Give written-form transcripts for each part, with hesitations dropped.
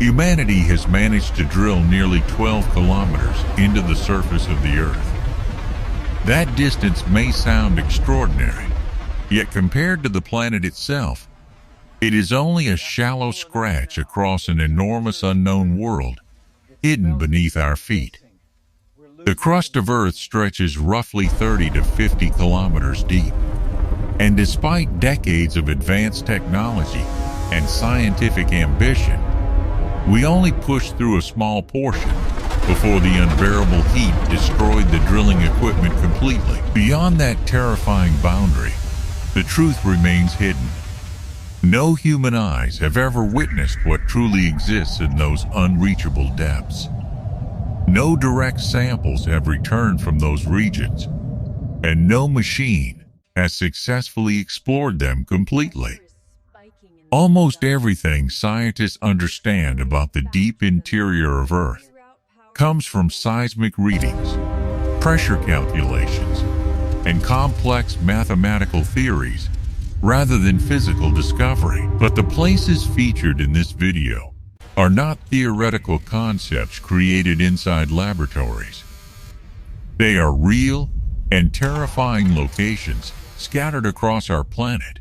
Humanity has managed to drill nearly 12 kilometers into the surface of the Earth. That distance may sound extraordinary, yet compared to the planet itself, it is only a shallow scratch across an enormous unknown world hidden beneath our feet. The crust of Earth stretches roughly 30 to 50 kilometers deep, and despite decades of advanced technology and scientific ambition, we only pushed through a small portion before the unbearable heat destroyed the drilling equipment completely. Beyond that terrifying boundary, the truth remains hidden. No human eyes have ever witnessed what truly exists in those unreachable depths. No direct samples have returned from those regions, and no machine has successfully explored them completely. Almost everything scientists understand about the deep interior of Earth comes from seismic readings, pressure calculations, and complex mathematical theories rather than physical discovery. But the places featured in this video are not theoretical concepts created inside laboratories. They are real and terrifying locations scattered across our planet,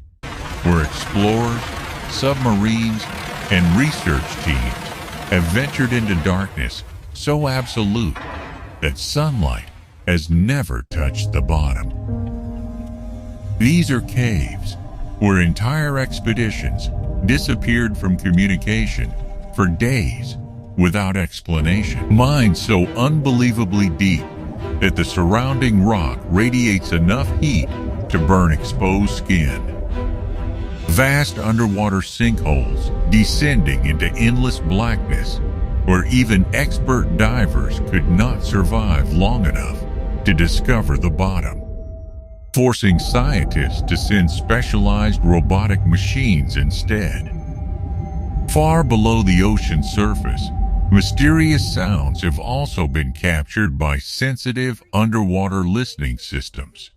where explorers, submarines, and research teams have ventured into darkness so absolute that sunlight has never touched the bottom. These are caves where entire expeditions disappeared from communication for days without explanation. Mines so unbelievably deep that the surrounding rock radiates enough heat to burn exposed skin. Vast underwater sinkholes descending into endless blackness where even expert divers could not survive long enough to discover the bottom, forcing scientists to send specialized robotic machines instead. Far below the ocean's surface, mysterious sounds have also been captured by sensitive underwater listening systems.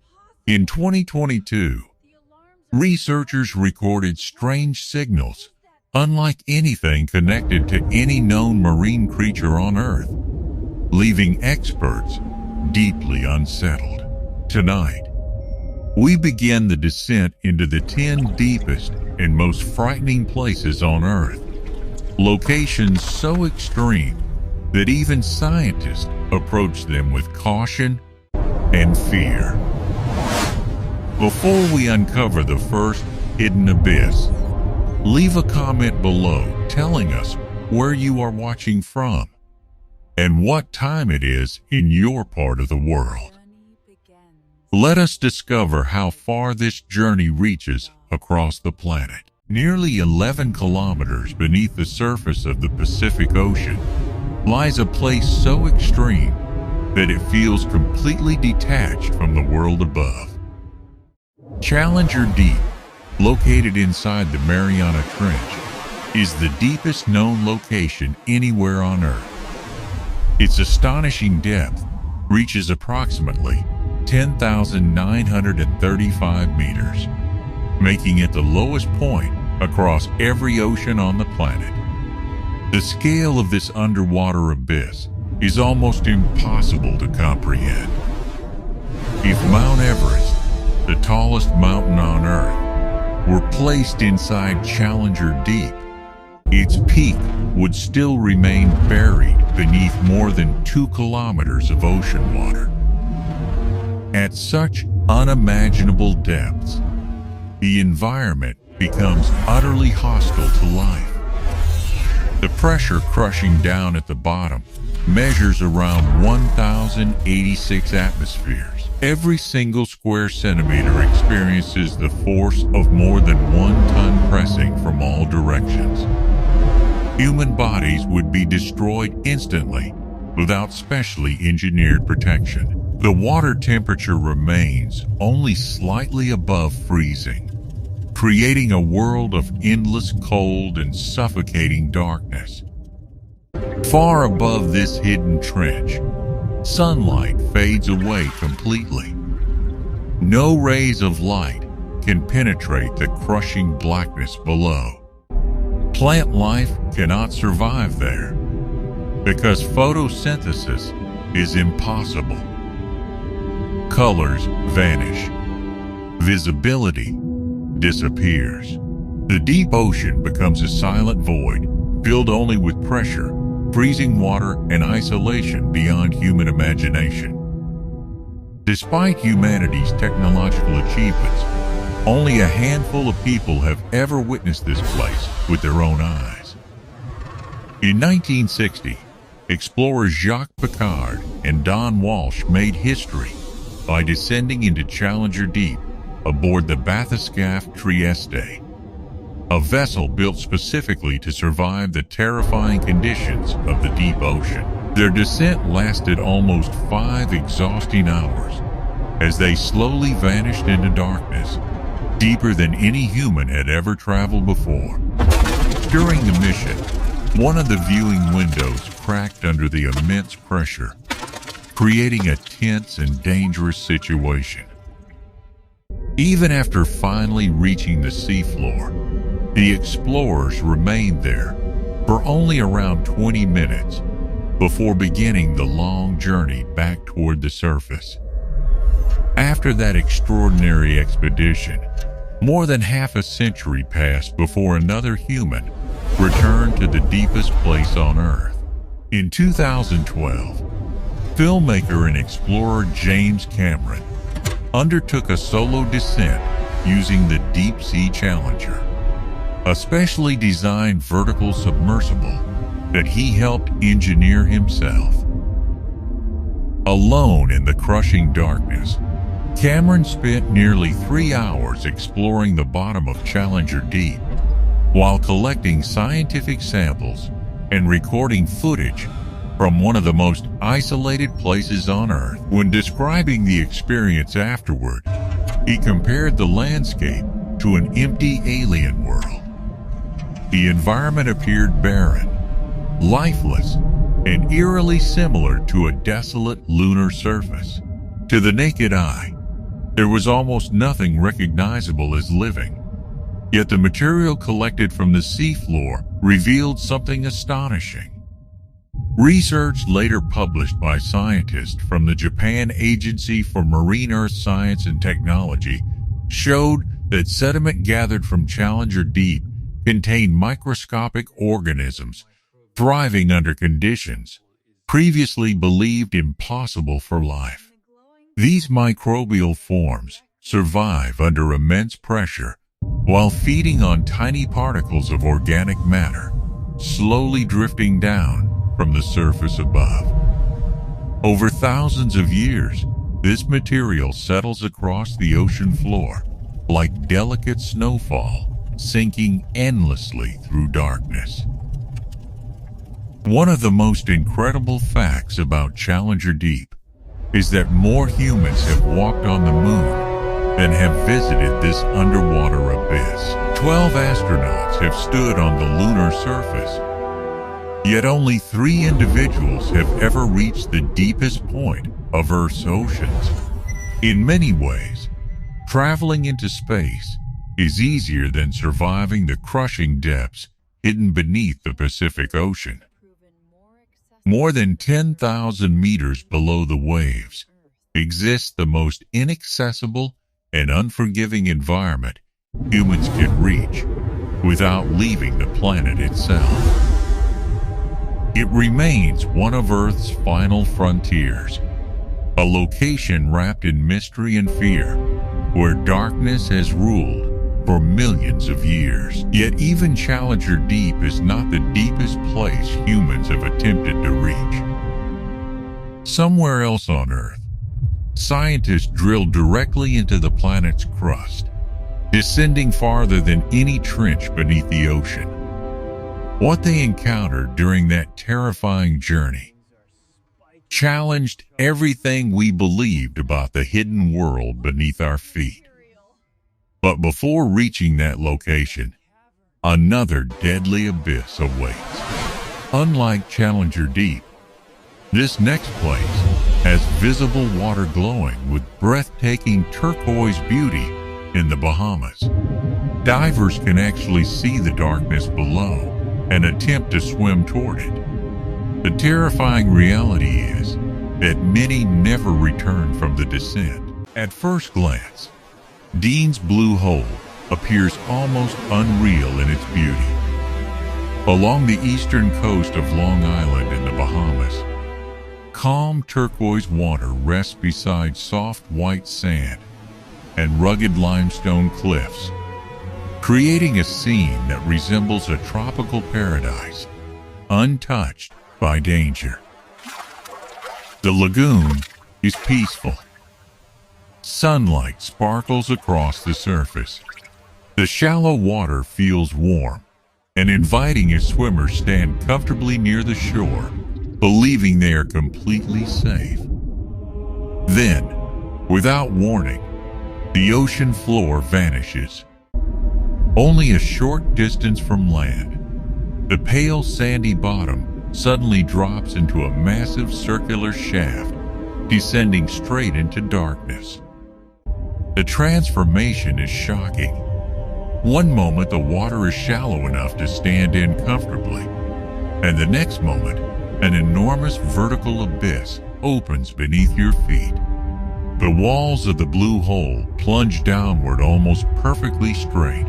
In 2022, researchers recorded strange signals unlike anything connected to any known marine creature on Earth, leaving experts deeply unsettled. Tonight, we begin the descent into the 10 deepest and most frightening places on Earth, locations so extreme that even scientists approach them with caution and fear. Before we uncover the first hidden abyss, leave a comment below telling us where you are watching from and what time it is in your part of the world. Let us discover how far this journey reaches across the planet. Nearly 11 kilometers beneath the surface of the Pacific Ocean lies a place so extreme that it feels completely detached from the world above. Challenger Deep, located inside the Mariana Trench, is the deepest known location anywhere on Earth. Its astonishing depth reaches approximately 10,935 meters, making it the lowest point across every ocean on the planet. The scale of this underwater abyss is almost impossible to comprehend. If Mount Everest, the tallest mountain on Earth, were placed inside Challenger Deep, its peak would still remain buried beneath more than 2 kilometers of ocean water. At such unimaginable depths, the environment becomes utterly hostile to life. The pressure crushing down at the bottom measures around 1,086 atmospheres. Every single square centimeter experiences the force of more than 1 ton pressing from all directions. Human bodies would be destroyed instantly without specially engineered protection. The water temperature remains only slightly above freezing, creating a world of endless cold and suffocating darkness. Far above this hidden trench, sunlight fades away completely. No rays of light can penetrate the crushing blackness below. Plant life cannot survive there because photosynthesis is impossible. Colors vanish. Visibility disappears. The deep ocean becomes a silent void, filled only with pressure, freezing water, and isolation beyond human imagination. Despite humanity's technological achievements, only a handful of people have ever witnessed this place with their own eyes. In 1960, explorers Jacques Piccard and Don Walsh made history by descending into Challenger Deep aboard the bathyscaphe Trieste, a vessel built specifically to survive the terrifying conditions of the deep ocean. Their descent lasted almost 5 exhausting hours as they slowly vanished into darkness, deeper than any human had ever traveled before. During the mission, one of the viewing windows cracked under the immense pressure, creating a tense and dangerous situation. Even after finally reaching the seafloor, the explorers remained there for only around 20 minutes before beginning the long journey back toward the surface. After that extraordinary expedition, more than half a century passed before another human returned to the deepest place on Earth. In 2012, filmmaker and explorer James Cameron undertook a solo descent using the Deep Sea Challenger, a specially designed vertical submersible that he helped engineer himself. Alone in the crushing darkness, Cameron spent nearly 3 hours exploring the bottom of Challenger Deep while collecting scientific samples and recording footage from one of the most isolated places on Earth. When describing the experience afterward, he compared the landscape to an empty alien world. The environment appeared barren, lifeless, and eerily similar to a desolate lunar surface. To the naked eye, there was almost nothing recognizable as living, yet the material collected from the seafloor revealed something astonishing. Research later published by scientists from the Japan Agency for Marine Earth Science and Technology showed that sediment gathered from Challenger Deep contained microscopic organisms thriving under conditions previously believed impossible for life. These microbial forms survive under immense pressure while feeding on tiny particles of organic matter, slowly drifting down from the surface above. Over thousands of years, this material settles across the ocean floor like delicate snowfall, sinking endlessly through darkness. One of the most incredible facts about Challenger Deep is that more humans have walked on the moon than have visited this underwater abyss. 12 astronauts have stood on the lunar surface, yet only 3 individuals have ever reached the deepest point of Earth's oceans. In many ways, traveling into space is easier than surviving the crushing depths hidden beneath the Pacific Ocean. More than 10,000 meters below the waves exists the most inaccessible and unforgiving environment humans can reach without leaving the planet itself. It remains one of Earth's final frontiers, a location wrapped in mystery and fear, where darkness has ruled for millions of years. Yet even Challenger Deep is not the deepest place humans have attempted to reach. Somewhere else on Earth, scientists drilled directly into the planet's crust, descending farther than any trench beneath the ocean. What they encountered during that terrifying journey challenged everything we believed about the hidden world beneath our feet. But before reaching that location, another deadly abyss awaits. Unlike Challenger Deep, this next place has visible water glowing with breathtaking turquoise beauty in the Bahamas. divers can actually see the darkness below and attempt to swim toward it. The terrifying reality is that many never return from the descent. At first glance, Dean's Blue Hole appears almost unreal in its beauty. Along the eastern coast of Long Island in the Bahamas, calm turquoise water rests beside soft white sand and rugged limestone cliffs, creating a scene that resembles a tropical paradise, untouched by danger. The lagoon is peaceful. Sunlight sparkles across the surface. The shallow water feels warm and inviting as swimmers stand comfortably near the shore, believing they are completely safe. Then, without warning, the ocean floor vanishes. Only a short distance from land, the pale sandy bottom suddenly drops into a massive circular shaft, descending straight into darkness. The transformation is shocking. One moment the water is shallow enough to stand in comfortably, and the next moment an enormous vertical abyss opens beneath your feet. The walls of the blue hole plunge downward almost perfectly straight,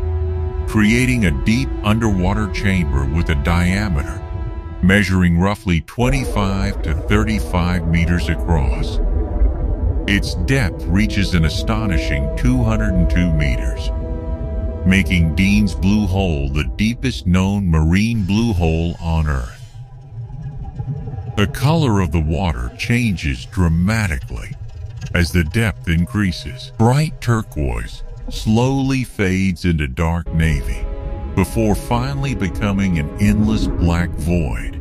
creating a deep underwater chamber with a diameter measuring roughly 25 to 35 meters across. Its depth reaches an astonishing 202 meters, making Dean's Blue Hole the deepest known marine blue hole on Earth. The color of the water changes dramatically as the depth increases. Bright turquoise slowly fades into dark navy before finally becoming an endless black void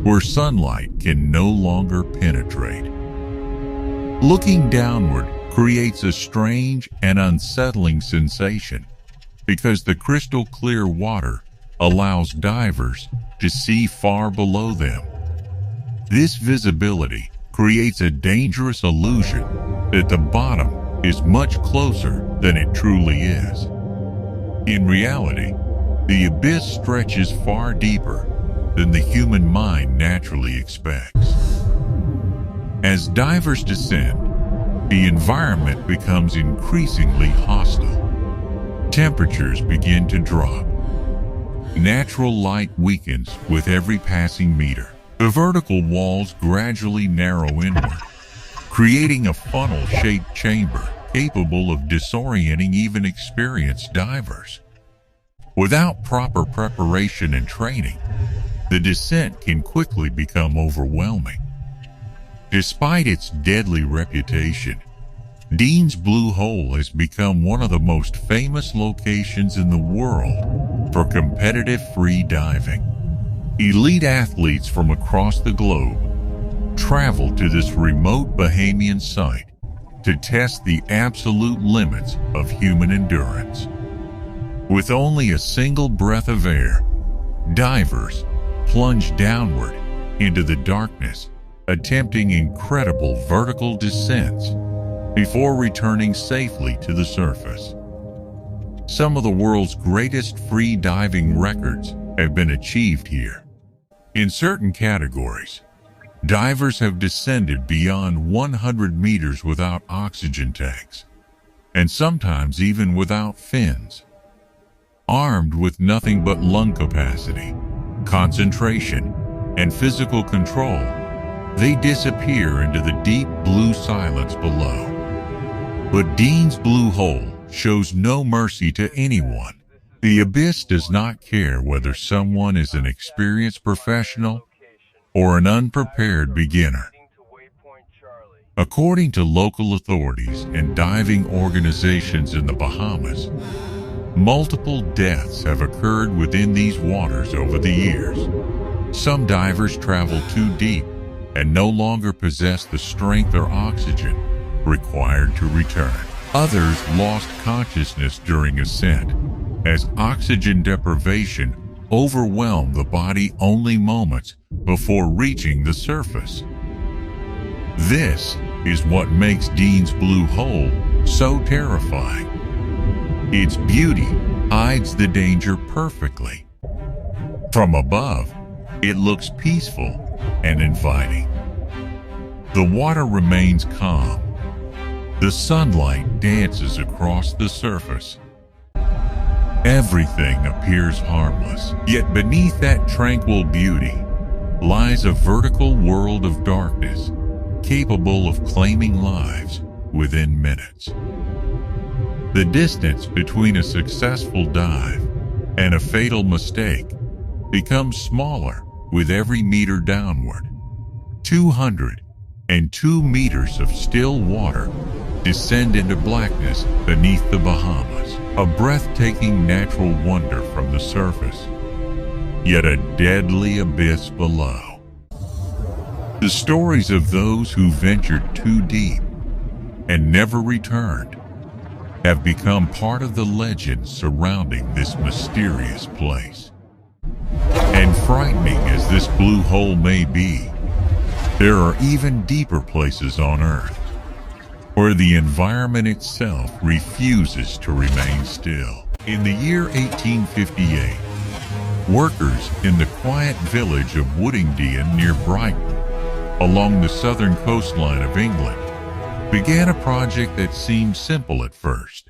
where sunlight can no longer penetrate. Looking downward creates a strange and unsettling sensation because the crystal clear water allows divers to see far below them. This visibility creates a dangerous illusion that the bottom is much closer than it truly is. In reality, the abyss stretches far deeper than the human mind naturally expects. As divers descend, the environment becomes increasingly hostile. Temperatures begin to drop. Natural light weakens with every passing meter. The vertical walls gradually narrow inward, creating a funnel-shaped chamber capable of disorienting even experienced divers. Without proper preparation and training, the descent can quickly become overwhelming. Despite its deadly reputation, Dean's Blue Hole has become one of the most famous locations in the world for competitive free diving. Elite athletes from across the globe travel to this remote Bahamian site to test the absolute limits of human endurance. With only a single breath of air, divers plunge downward into the darkness, attempting incredible vertical descents before returning safely to the surface. Some of the world's greatest free diving records have been achieved here. In certain categories, divers have descended beyond 100 meters without oxygen tanks, and sometimes even without fins. Armed with nothing but lung capacity, concentration, and physical control, they disappear into the deep blue silence below. But Dean's Blue Hole shows no mercy to anyone. The abyss does not care whether someone is an experienced professional or an unprepared beginner. According to local authorities and diving organizations in the Bahamas, multiple deaths have occurred within these waters over the years. Some divers travel too deep and no longer possess the strength or oxygen required to return. Others lost consciousness during ascent, as oxygen deprivation overwhelmed the body only moments before reaching the surface. This is what makes Dean's Blue Hole so terrifying. Its beauty hides the danger perfectly. From above, it looks peaceful and inviting. The water remains calm. The sunlight dances across the surface. Everything appears harmless, yet beneath that tranquil beauty lies a vertical world of darkness, capable of claiming lives within minutes. The distance between a successful dive and a fatal mistake becomes smaller with every meter downward. 202 meters of still water descend into blackness beneath the Bahamas, a breathtaking natural wonder from the surface, yet a deadly abyss below. The stories of those who ventured too deep and never returned have become part of the legend surrounding this mysterious place. And frightening as this blue hole may be, there are even deeper places on Earth where the environment itself refuses to remain still. In the year 1858, workers in the quiet village of Woodingdean near Brighton, along the southern coastline of England, began a project that seemed simple at first.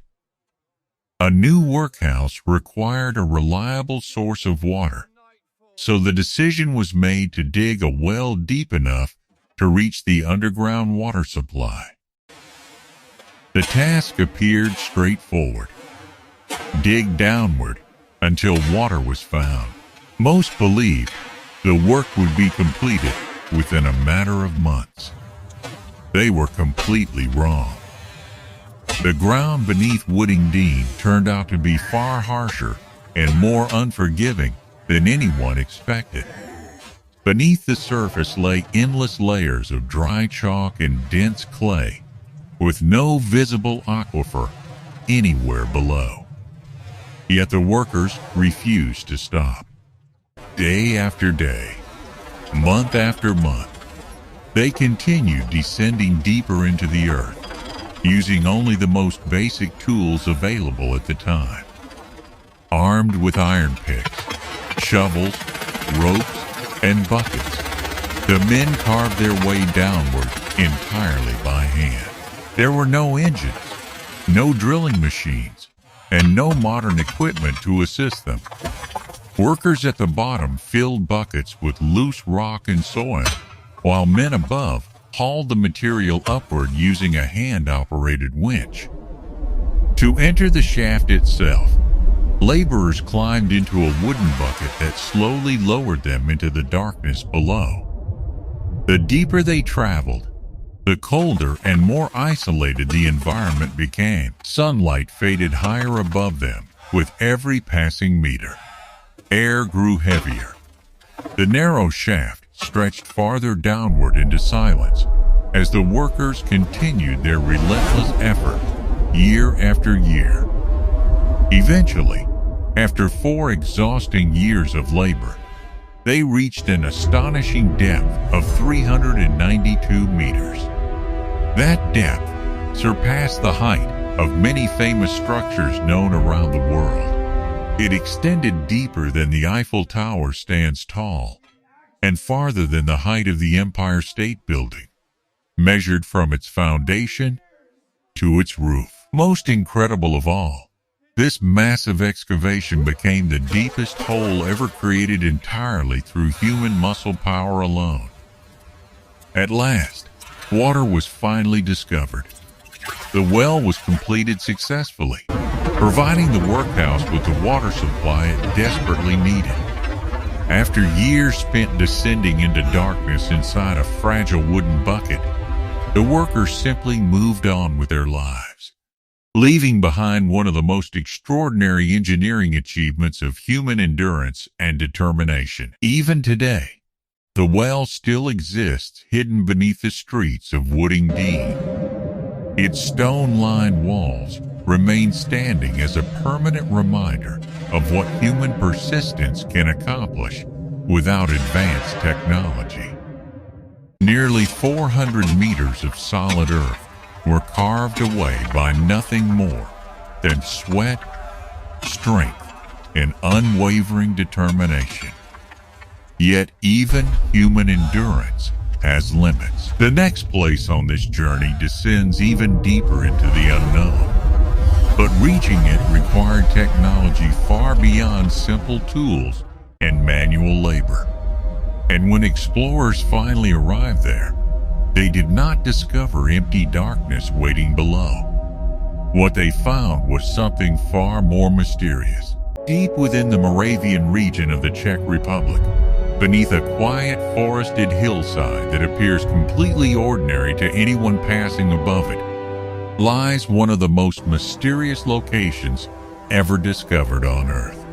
A new workhouse required a reliable source of water, so the decision was made to dig a well deep enough to reach the underground water supply. The task appeared straightforward. Dig downward until water was found. Most believed the work would be completed within a matter of months. They were completely wrong. The ground beneath Woodingdean turned out to be far harsher and more unforgiving than anyone expected. Beneath the surface lay endless layers of dry chalk and dense clay, with no visible aquifer anywhere below. Yet the workers refused to stop. Day after day, month after month, they continued descending deeper into the earth, using only the most basic tools available at the time. Armed with iron picks, shovels, ropes, and buckets, the men carved their way downward entirely by hand. There were no engines, no drilling machines, and no modern equipment to assist them. Workers at the bottom filled buckets with loose rock and soil, while men above hauled the material upward using a hand-operated winch. To enter the shaft itself, laborers climbed into a wooden bucket that slowly lowered them into the darkness below. The deeper they traveled, the colder and more isolated the environment became. Sunlight faded higher above them with every passing meter. Air grew heavier. The narrow shaft stretched farther downward into silence as the workers continued their relentless effort year after year. Eventually, after 4 exhausting years of labor, they reached an astonishing depth of 392 meters. That depth surpassed the height of many famous structures known around the world. It extended deeper than the Eiffel Tower stands tall, and farther than the height of the Empire State Building, measured from its foundation to its roof. Most incredible of all, this massive excavation became the deepest hole ever created entirely through human muscle power alone. At last, water was finally discovered. The well was completed successfully, providing the workhouse with the water supply it desperately needed. After years spent descending into darkness inside a fragile wooden bucket, the workers simply moved on with their lives, leaving behind one of the most extraordinary engineering achievements of human endurance and determination. Even today, the well still exists hidden beneath the streets of Woodingdean. Its stone-lined walls remain standing as a permanent reminder of what human persistence can accomplish without advanced technology. Nearly 400 meters of solid earth were carved away by nothing more than sweat, strength, and unwavering determination. Yet even human endurance has limits. The next place on this journey descends even deeper into the unknown, but reaching it required technology far beyond simple tools and manual labor. And when explorers finally arrived there, they did not discover empty darkness waiting below. What they found was something far more mysterious. Deep within the Moravian region of the Czech Republic, beneath a quiet forested hillside that appears completely ordinary to anyone passing above it, lies one of the most mysterious locations ever discovered on Earth.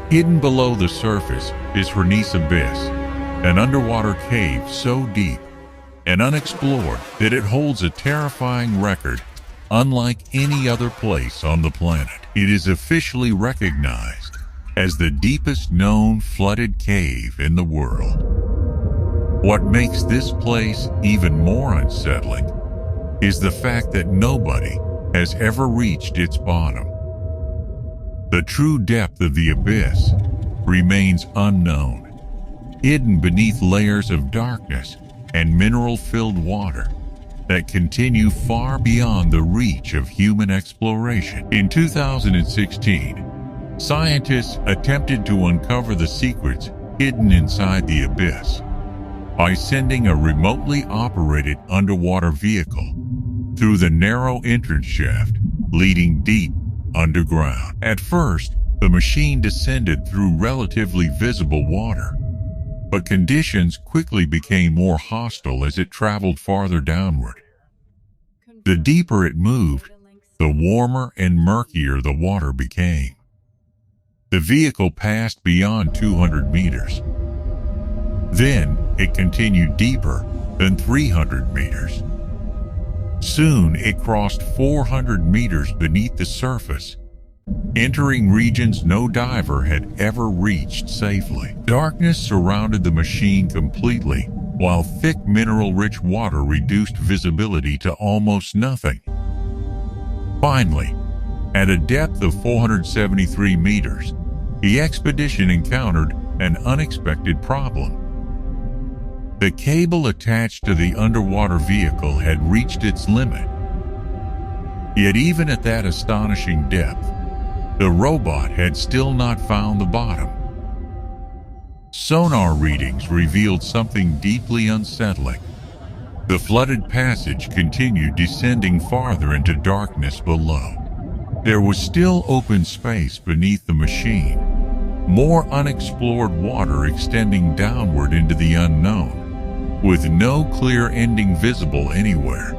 Hidden below the surface is Hranice Abyss, an underwater cave so deep and unexplored that it holds a terrifying record unlike any other place on the planet. It is officially recognized as the deepest known flooded cave in the world. What makes this place even more unsettling is the fact that nobody has ever reached its bottom. The true depth of the abyss remains unknown, hidden beneath layers of darkness and mineral-filled water that continue far beyond the reach of human exploration. In 2016, scientists attempted to uncover the secrets hidden inside the abyss by sending a remotely operated underwater vehicle through the narrow entrance shaft leading deep underground. At first, the machine descended through relatively visible water, but conditions quickly became more hostile as it traveled farther downward. The deeper it moved, the warmer and murkier the water became. The vehicle passed beyond 200 meters. Then it continued deeper than 300 meters. Soon it crossed 400 meters beneath the surface, entering regions no diver had ever reached safely. Darkness surrounded the machine completely, while thick mineral-rich water reduced visibility to almost nothing. Finally, at a depth of 473 meters, the expedition encountered an unexpected problem. The cable attached to the underwater vehicle had reached its limit. Yet even at that astonishing depth, the robot had still not found the bottom. Sonar readings revealed something deeply unsettling. The flooded passage continued descending farther into darkness below. There was still open space beneath the machine, more unexplored water extending downward into the unknown, with no clear ending visible anywhere.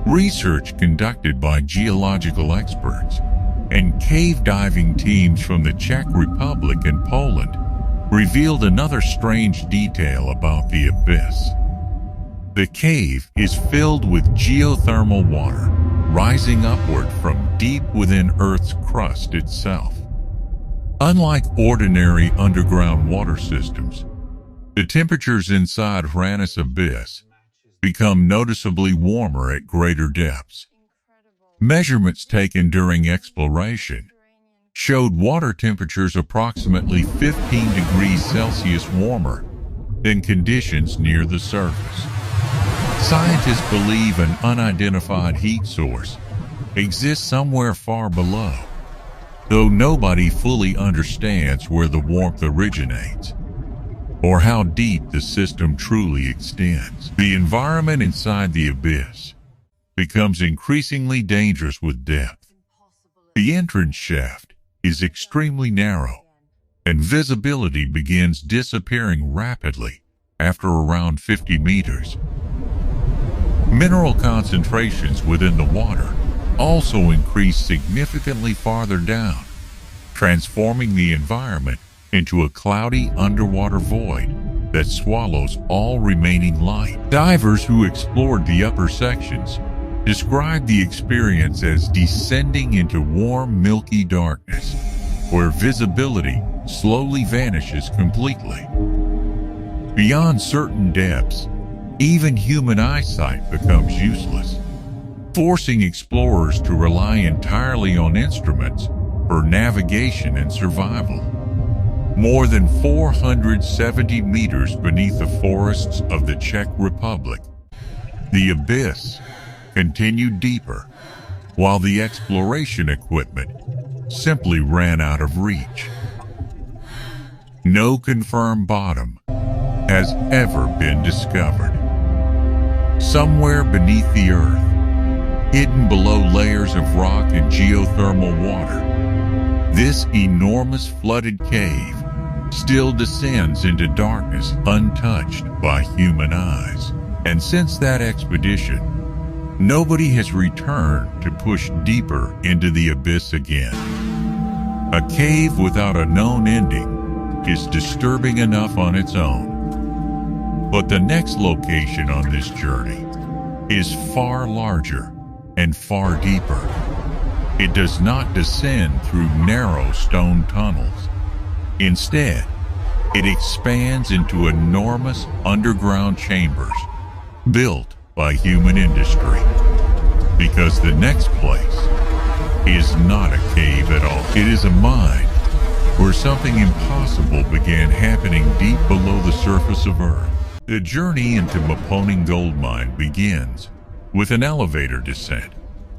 Research conducted by geological experts and cave diving teams from the Czech Republic and Poland revealed another strange detail about the abyss. The cave is filled with geothermal water rising upward from deep within Earth's crust itself. Unlike ordinary underground water systems, the temperatures inside Hranice Abyss become noticeably warmer at greater depths. Measurements taken during exploration showed water temperatures approximately 15 degrees Celsius warmer than conditions near the surface. Scientists believe an unidentified heat source exists somewhere far below, though nobody fully understands where the warmth originates or how deep the system truly extends. The environment inside the abyss becomes increasingly dangerous with depth. The entrance shaft is extremely narrow, and visibility begins disappearing rapidly after around 50 meters. Mineral concentrations within the water also increase significantly farther down, transforming the environment into a cloudy underwater void that swallows all remaining light. Divers who explored the upper sections described the experience as descending into warm, milky darkness, where visibility slowly vanishes completely. Beyond certain depths, even human eyesight becomes useless. forcing explorers to rely entirely on instruments for navigation and survival. More than 470 meters beneath the forests of the Czech Republic, the abyss continued deeper, while the exploration equipment simply ran out of reach. No confirmed bottom has ever been discovered. Somewhere beneath the earth, hidden below layers of rock and geothermal water, this enormous flooded cave still descends into darkness untouched by human eyes. And since that expedition, nobody has returned to push deeper into the abyss again. A cave without a known ending is disturbing enough on its own. But the next location on this journey is far larger and far deeper. It does not descend through narrow stone tunnels. Instead, it expands into enormous underground chambers built by human industry. Because the next place is not a cave at all. It is a mine where something impossible began happening deep below the surface of Earth. The journey into Mponeng gold mine begins with an elevator descent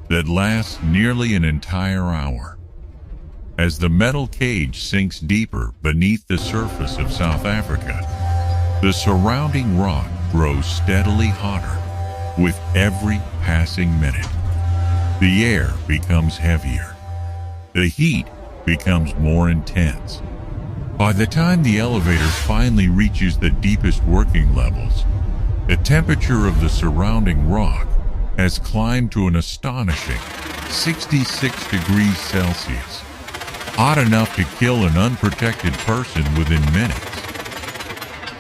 that lasts nearly an entire hour. As the metal cage sinks deeper beneath the surface of South Africa, the surrounding rock grows steadily hotter with every passing minute. The air becomes heavier. The heat becomes more intense. By the time the elevator finally reaches the deepest working levels, the temperature of the surrounding rock has climbed to an astonishing 66 degrees Celsius, hot enough to kill an unprotected person within minutes.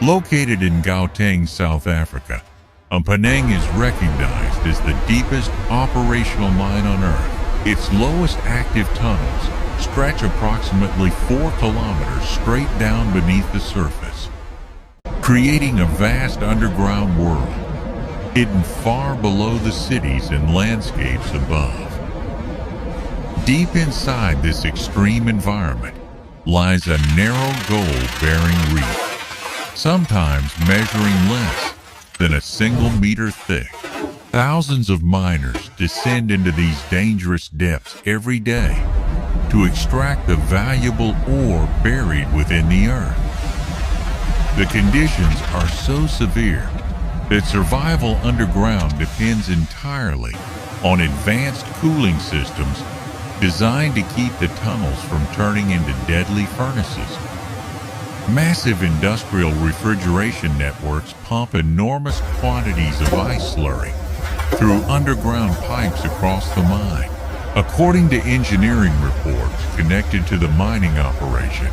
Located in Gauteng, South Africa, Mponeng is recognized as the deepest operational mine on Earth. Its lowest active tunnels stretch approximately 4 kilometers straight down beneath the surface, creating a vast underground world hidden far below the cities and landscapes above. Deep inside this extreme environment lies a narrow gold-bearing reef, sometimes measuring less than a single meter thick. Thousands of miners descend into these dangerous depths every day to extract the valuable ore buried within the earth. The conditions are so severe that survival underground depends entirely on advanced cooling systems designed to keep the tunnels from turning into deadly furnaces. Massive industrial refrigeration networks pump enormous quantities of ice slurry through underground pipes across the mine. According to engineering reports connected to the mining operation,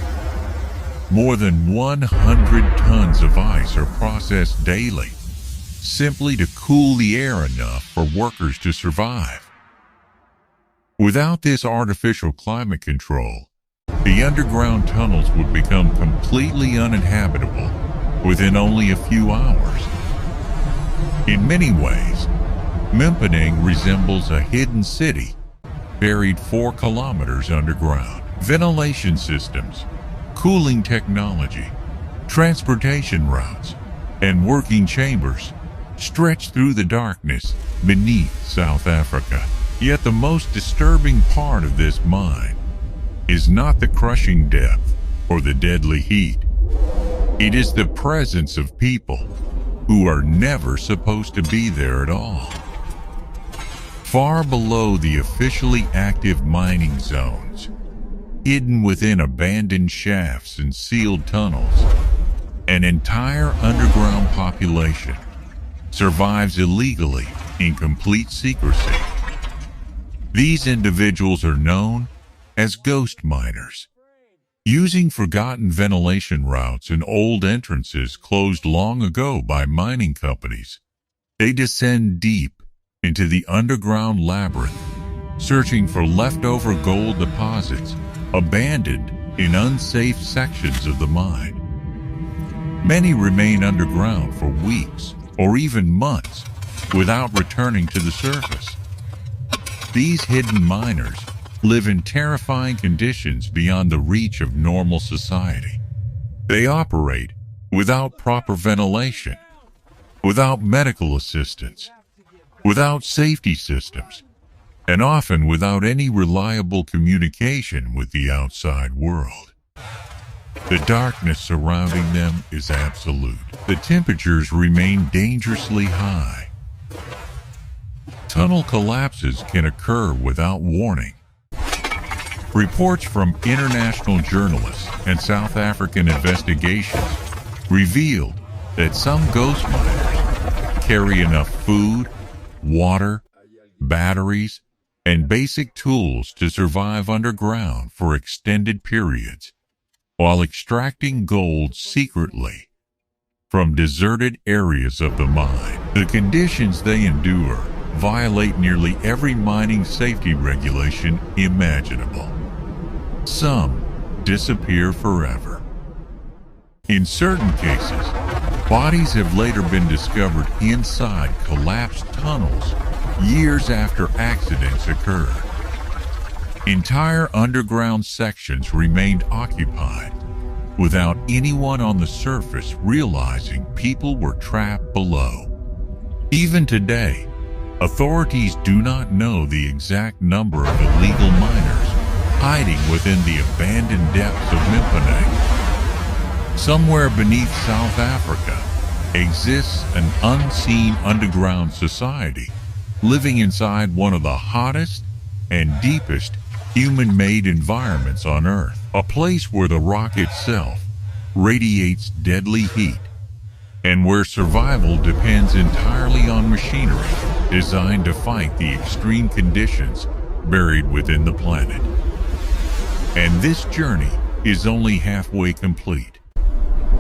more than 100 tons of ice are processed daily, simply to cool the air enough for workers to survive. Without this artificial climate control, the underground tunnels would become completely uninhabitable within only a few hours. In many ways, Mponeng resembles a hidden city buried 4 kilometers underground. Ventilation systems, cooling technology, transportation routes, and working chambers stretch through the darkness beneath South Africa. Yet the most disturbing part of this mine is not the crushing depth or the deadly heat. It is the presence of people who are never supposed to be there at all. Far below the officially active mining zones, hidden within abandoned shafts and sealed tunnels, an entire underground population survives illegally in complete secrecy. These individuals are known as ghost miners. Using forgotten ventilation routes and old entrances closed long ago by mining companies, they descend deep into the underground labyrinth, searching for leftover gold deposits abandoned in unsafe sections of the mine. Many remain underground for weeks or even months without returning to the surface. These hidden miners live in terrifying conditions beyond the reach of normal society. They operate without proper ventilation, without medical assistance, without safety systems, and often without any reliable communication with the outside world. The darkness surrounding them is absolute. The temperatures remain dangerously high. Tunnel collapses can occur without warning. Reports from international journalists and South African investigations revealed that some ghost miners carry enough food, water, batteries, and basic tools to survive underground for extended periods, while extracting gold secretly from deserted areas of the mine. The conditions they endure violate nearly every mining safety regulation imaginable. Some disappear forever. In certain cases, bodies have later been discovered inside collapsed tunnels years after accidents occurred. Entire underground sections remained occupied without anyone on the surface realizing people were trapped below. Even today, authorities do not know the exact number of illegal miners hiding within the abandoned depths of Mponeng. Somewhere beneath South Africa exists an unseen underground society living inside one of the hottest and deepest human-made environments on Earth, a place where the rock itself radiates deadly heat and where survival depends entirely on machinery designed to fight the extreme conditions buried within the planet. And this journey is only halfway complete.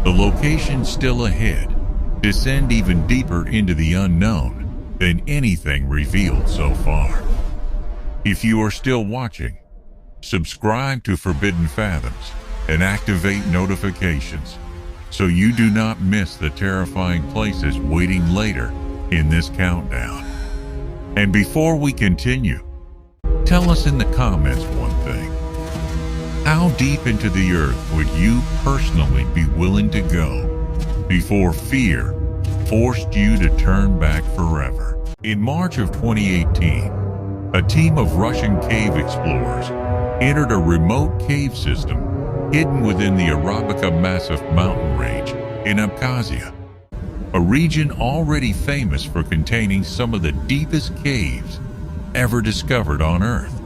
The location still ahead descend even deeper into the unknown than anything revealed so far. If you are still watching, subscribe to Forbidden Fathoms and activate notifications so you do not miss the terrifying places waiting later in this countdown. And before we continue, tell us in the comments one thing. How deep into the earth would you personally be willing to go before fear forced you to turn back forever? In March of 2018, a team of Russian cave explorers entered a remote cave system hidden within the Arabica Massif mountain range in Abkhazia, a region already famous for containing some of the deepest caves ever discovered on Earth.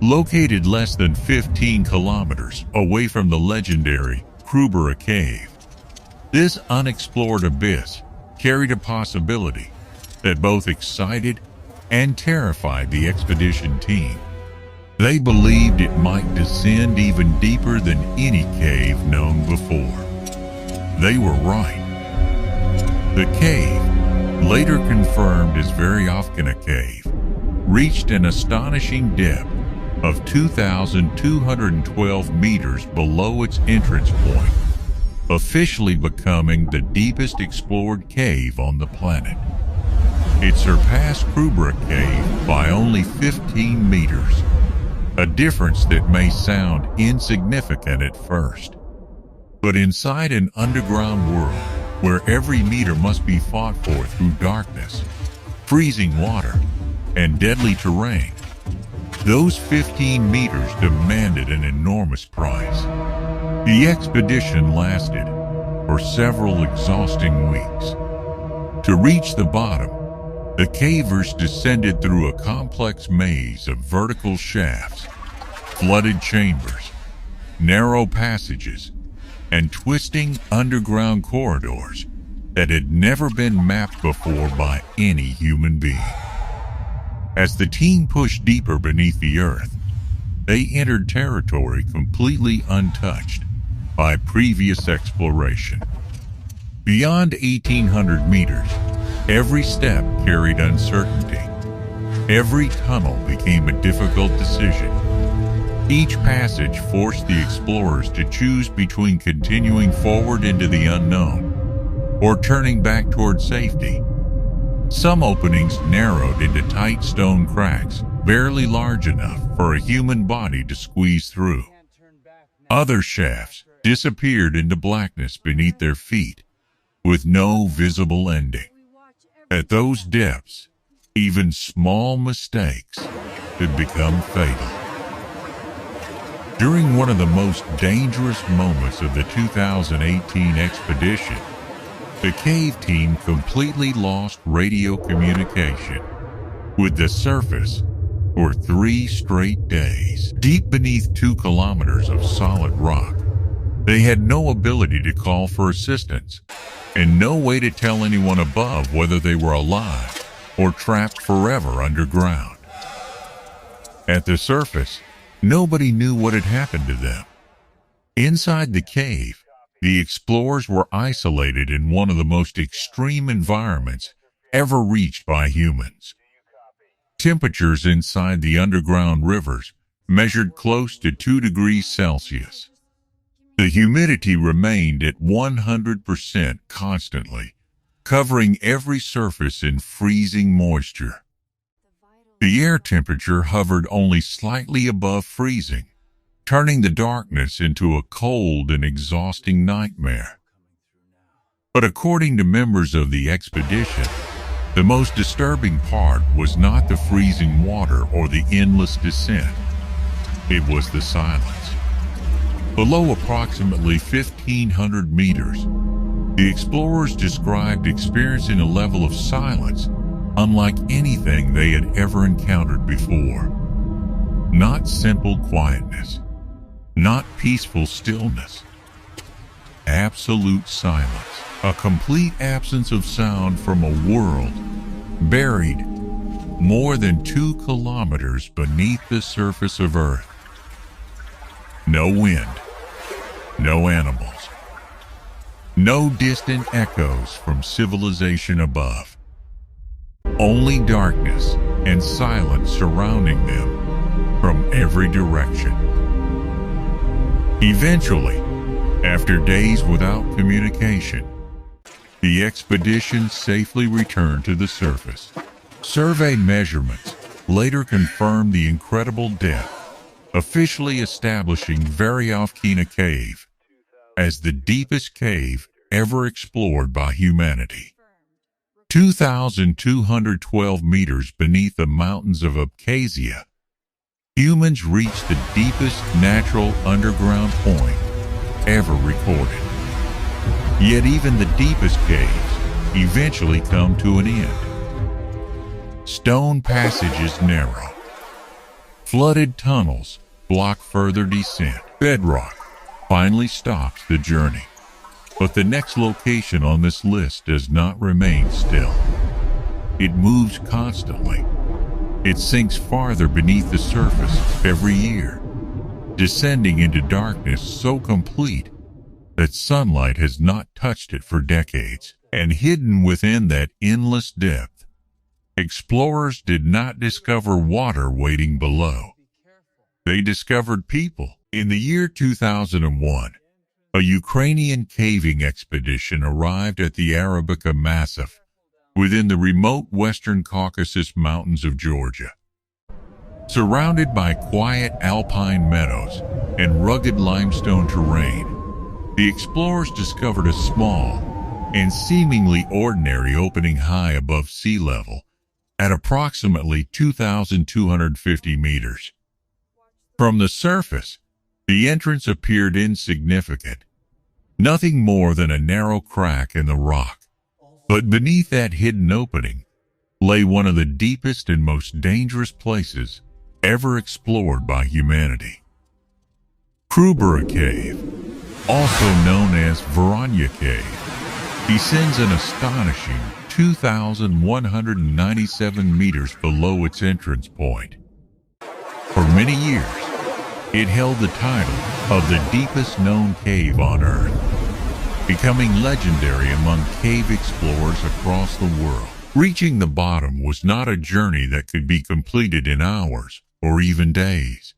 Located less than 15 kilometers away from the legendary Krubera Cave, this unexplored abyss carried a possibility that both excited and terrified the expedition team. They believed it might descend even deeper than any cave known before. They were right. The cave, later confirmed as Veryovkina Cave, reached an astonishing depth of 2,212 meters below its entrance point, officially becoming the deepest explored cave on the planet. It surpassed Krubera Cave by only 15 meters, a difference that may sound insignificant at first. But inside an underground world where every meter must be fought for through darkness, freezing water, and deadly terrain, those 15 meters demanded an enormous price. The expedition lasted for several exhausting weeks. To reach the bottom, the cavers descended through a complex maze of vertical shafts, flooded chambers, narrow passages, and twisting underground corridors that had never been mapped before by any human being. As the team pushed deeper beneath the earth, they entered territory completely untouched by previous exploration. Beyond 1,800 meters, every step carried uncertainty. Every tunnel became a difficult decision. Each passage forced the explorers to choose between continuing forward into the unknown or turning back toward safety. Some openings narrowed into tight stone cracks, barely large enough for a human body to squeeze through. Other shafts disappeared into blackness beneath their feet, with no visible ending. At those depths, even small mistakes could become fatal. During one of the most dangerous moments of the 2018 expedition, the cave team completely lost radio communication with the surface for 3 straight days. Deep beneath 2 kilometers of solid rock, they had no ability to call for assistance and no way to tell anyone above whether they were alive or trapped forever underground. At the surface, nobody knew what had happened to them. Inside the cave, the explorers were isolated in one of the most extreme environments ever reached by humans. Temperatures inside the underground rivers measured close to 2 degrees Celsius. The humidity remained at 100% constantly, covering every surface in freezing moisture. The air temperature hovered only slightly above freezing, turning the darkness into a cold and exhausting nightmare. But according to members of the expedition, the most disturbing part was not the freezing water or the endless descent. It was the silence. Below approximately 1,500 meters, the explorers described experiencing a level of silence unlike anything they had ever encountered before. Not simple quietness, not peaceful stillness. Absolute silence, a complete absence of sound from a world buried more than 2 kilometers beneath the surface of Earth. No wind, no animals, no distant echoes from civilization above. Only darkness and silence surrounding them from every direction. Eventually, after days without communication, the expedition safely returned to the surface. Survey measurements later confirmed the incredible depth, officially establishing Veryovkina Cave as the deepest cave ever explored by humanity. 2,212 meters beneath the mountains of Abkhazia, humans reached the deepest natural underground point ever recorded. Yet even the deepest caves eventually come to an end. Stone passages narrow. Flooded tunnels block further descent. Bedrock finally stops the journey. But the next location on this list does not remain still. It moves constantly. It sinks farther beneath the surface every year, descending into darkness so complete that sunlight has not touched it for decades. And hidden within that endless depth, explorers did not discover water waiting below. They discovered people. In the year 2001, a Ukrainian caving expedition arrived at the Arabica Massif within the remote western Caucasus Mountains of Georgia. Surrounded by quiet alpine meadows and rugged limestone terrain, the explorers discovered a small and seemingly ordinary opening high above sea level at approximately 2,250 meters. From the surface, the entrance appeared insignificant, nothing more than a narrow crack in the rock. But beneath that hidden opening lay one of the deepest and most dangerous places ever explored by humanity. Krubera Cave, also known as Veryovkina Cave, descends an astonishing 2,197 meters below its entrance point. For many years, it held the title of the deepest known cave on Earth, becoming legendary among cave explorers across the world. Reaching the bottom was not a journey that could be completed in hours or even days.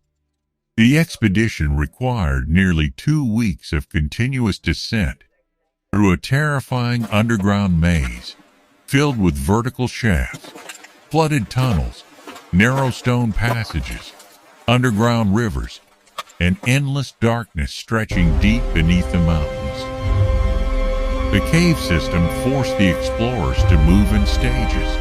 The expedition required nearly 2 weeks of continuous descent through a terrifying underground maze filled with vertical shafts, flooded tunnels, narrow stone passages, underground rivers, and endless darkness stretching deep beneath the mountains. The cave system forced the explorers to move in stages.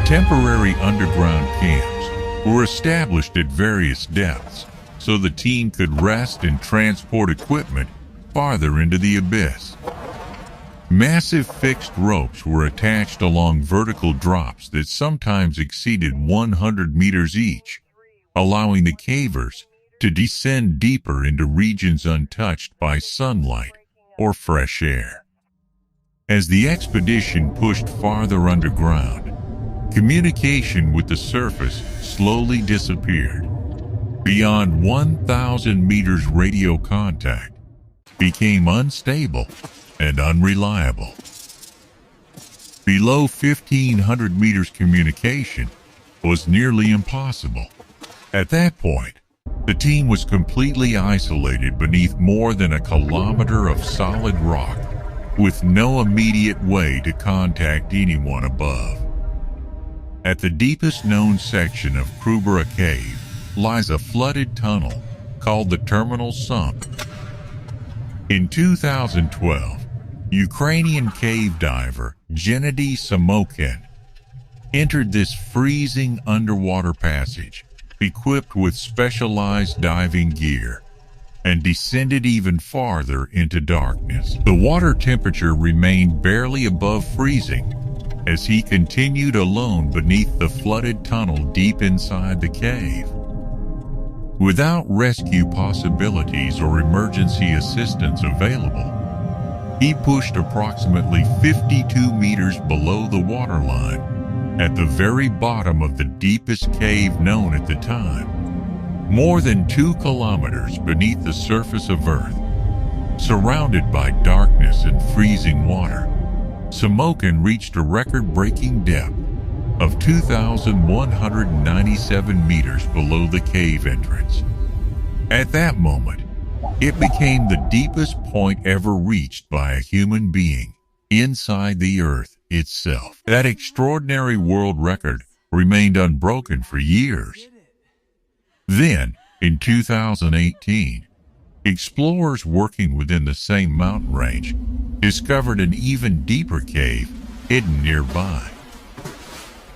Temporary underground camps were established at various depths so the team could rest and transport equipment farther into the abyss. Massive fixed ropes were attached along vertical drops that sometimes exceeded 100 meters each, allowing the cavers to descend deeper into regions untouched by sunlight or fresh air. As the expedition pushed farther underground, communication with the surface slowly disappeared. Beyond 1,000 meters radio contact became unstable and unreliable. Below 1,500 meters communication was nearly impossible. At that point, the team was completely isolated beneath more than a kilometer of solid rock, with no immediate way to contact anyone above. At the deepest known section of Krubera Cave lies a flooded tunnel called the Terminal Sump. In 2012, Ukrainian cave diver Gennady Samokin entered this freezing underwater passage equipped with specialized diving gear and descended even farther into darkness. The water temperature remained barely above freezing as he continued alone beneath the flooded tunnel deep inside the cave. Without rescue possibilities or emergency assistance available, he pushed approximately 52 meters below the waterline at the very bottom of the deepest cave known at the time. More than 2 kilometers beneath the surface of Earth, surrounded by darkness and freezing water, Samokin reached a record-breaking depth of 2,197 meters below the cave entrance. At that moment, it became the deepest point ever reached by a human being inside the Earth itself. That extraordinary world record remained unbroken for years. Then, in 2018, explorers working within the same mountain range discovered an even deeper cave hidden nearby.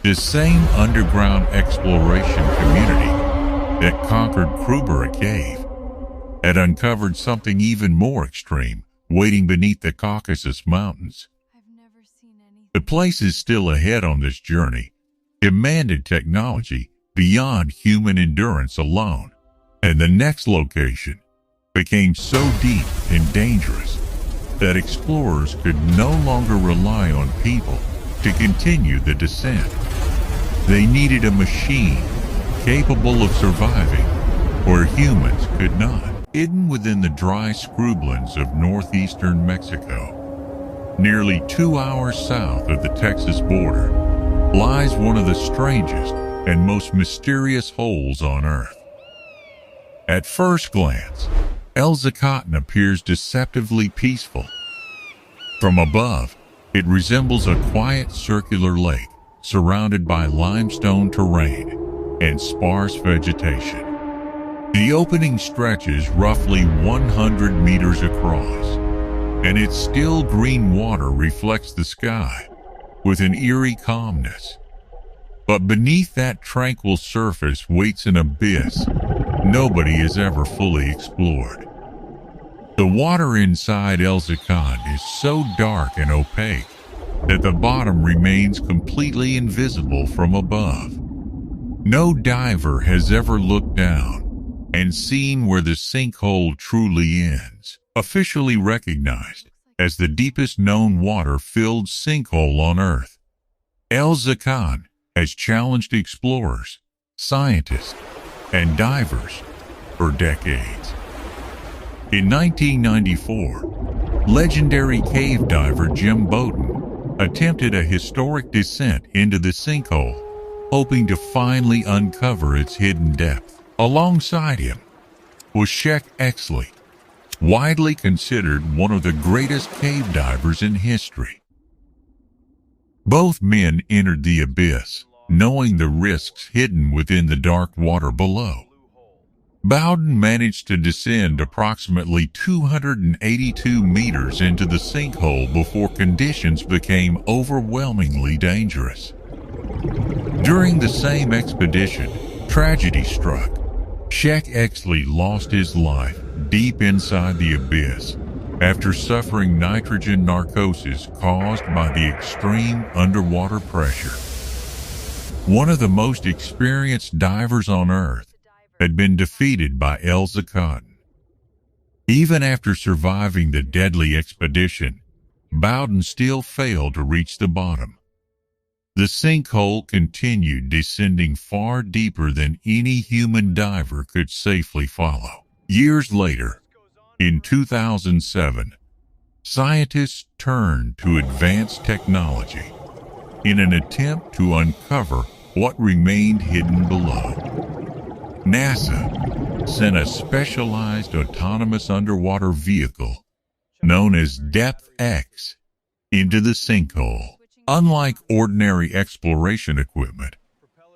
This same underground exploration community that conquered Krubera Cave had uncovered something even more extreme waiting beneath the Caucasus Mountains. The places still ahead on this journey demanded technology beyond human endurance alone, and the next location became so deep and dangerous that explorers could no longer rely on people to continue the descent. They needed a machine capable of surviving where humans could not. Hidden within the dry scrublands of northeastern Mexico, nearly 2 hours south of the Texas border, lies one of the strangest and most mysterious holes on Earth. At first glance, El Zacatón appears deceptively peaceful. From above, it resembles a quiet circular lake surrounded by limestone terrain and sparse vegetation. The opening stretches roughly 100 meters across, and its still green water reflects the sky with an eerie calmness. But beneath that tranquil surface waits an abyss nobody has ever fully explored. The water inside El Zacatón is so dark and opaque that the bottom remains completely invisible from above. No diver has ever looked down and seen where the sinkhole truly ends. Officially recognized as the deepest known water-filled sinkhole on Earth, El Zacatón has challenged explorers, scientists, and divers for decades. In 1994, legendary cave diver Jim Bowden attempted a historic descent into the sinkhole, hoping to finally uncover its hidden depth. Alongside him was Sheikh Exley, widely considered one of the greatest cave divers in history. Both men entered the abyss, knowing the risks hidden within the dark water below. Bowden managed to descend approximately 282 meters into the sinkhole before conditions became overwhelmingly dangerous. During the same expedition, tragedy struck. Shek Exley lost his life deep inside the abyss after suffering nitrogen narcosis caused by the extreme underwater pressure. One of the most experienced divers on Earth had been defeated by Zacatón. Even after surviving the deadly expedition, Bowden still failed to reach the bottom. The sinkhole continued descending far deeper than any human diver could safely follow. Years later, in 2007, scientists turned to advanced technology in an attempt to uncover what remained hidden below. NASA sent a specialized autonomous underwater vehicle known as Depth X into the sinkhole. Unlike ordinary exploration equipment,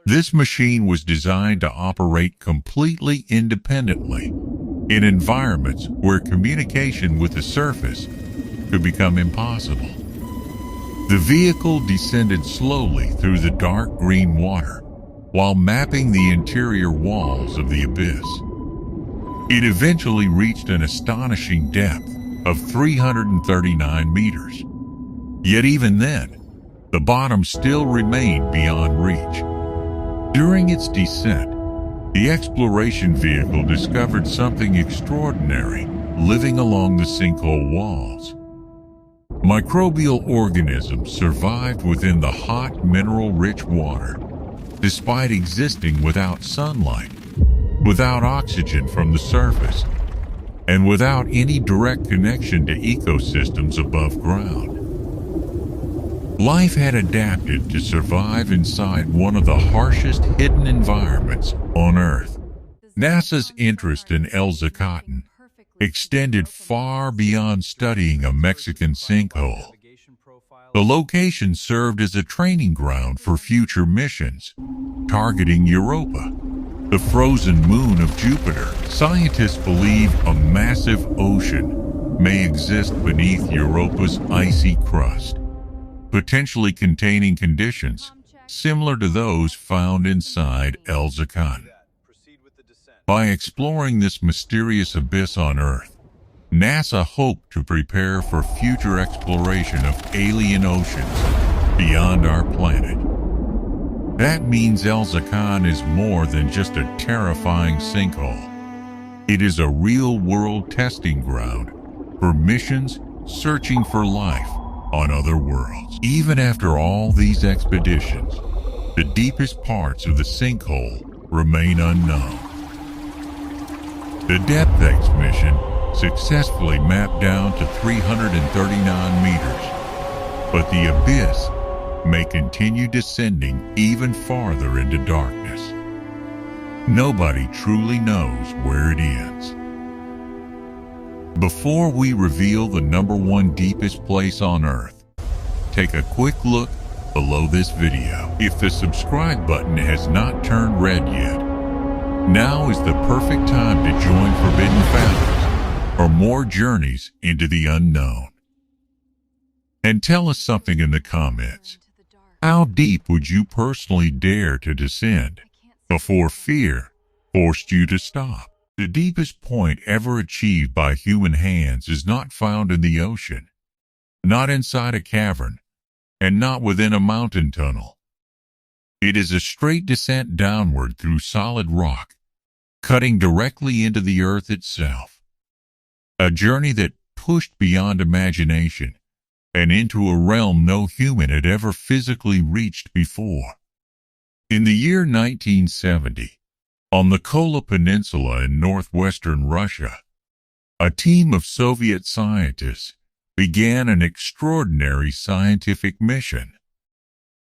this machine was designed to operate completely independently in environments where communication with the surface could become impossible. The vehicle descended slowly through the dark green water while mapping the interior walls of the abyss. It eventually reached an astonishing depth of 339 meters. Yet even then, the bottom still remained beyond reach. During its descent, the exploration vehicle discovered something extraordinary living along the sinkhole walls. Microbial organisms survived within the hot, mineral-rich water, despite existing without sunlight, without oxygen from the surface, and without any direct connection to ecosystems above ground. Life had adapted to survive inside one of the harshest hidden environments on Earth. NASA's interest in Zacatón extended far beyond studying a Mexican sinkhole. The location served as a training ground for future missions, targeting Europa, the frozen moon of Jupiter. Scientists believe a massive ocean may exist beneath Europa's icy crust, potentially containing conditions similar to those found inside Zacatón. By exploring this mysterious abyss on Earth, NASA hoped to prepare for future exploration of alien oceans beyond our planet. That means Zacatón is more than just a terrifying sinkhole. It is a real-world testing ground for missions searching for life on other worlds. Even after all these expeditions, the deepest parts of the sinkhole remain unknown. The Depth X mission successfully mapped down to 339 meters, but the abyss may continue descending even farther into darkness. Nobody truly knows where it ends. Before we reveal the #1 deepest place on Earth, take a quick look below this video. If the subscribe button has not turned red yet, now is the perfect time to join Forbidden Fathoms for more journeys into the unknown. And tell us something in the comments. How deep would you personally dare to descend before fear forced you to stop? The deepest point ever achieved by human hands is not found in the ocean, not inside a cavern, and not within a mountain tunnel. It is a straight descent downward through solid rock, cutting directly into the earth itself. A journey that pushed beyond imagination and into a realm no human had ever physically reached before. In the year 1970, on the Kola Peninsula in northwestern Russia, a team of Soviet scientists began an extraordinary scientific mission.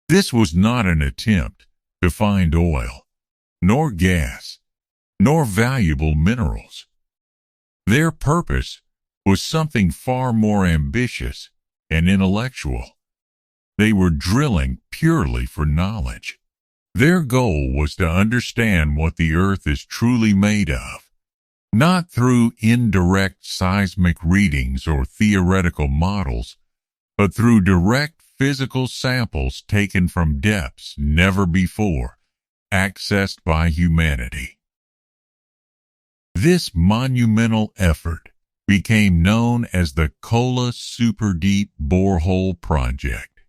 This was not an attempt to find oil, nor gas, nor valuable minerals. Their purpose was something far more ambitious and intellectual. They were drilling purely for knowledge. Their goal was to understand what the Earth is truly made of, not through indirect seismic readings or theoretical models, but through direct physical samples taken from depths never before accessed by humanity. This monumental effort became known as the Kola Superdeep Borehole Project,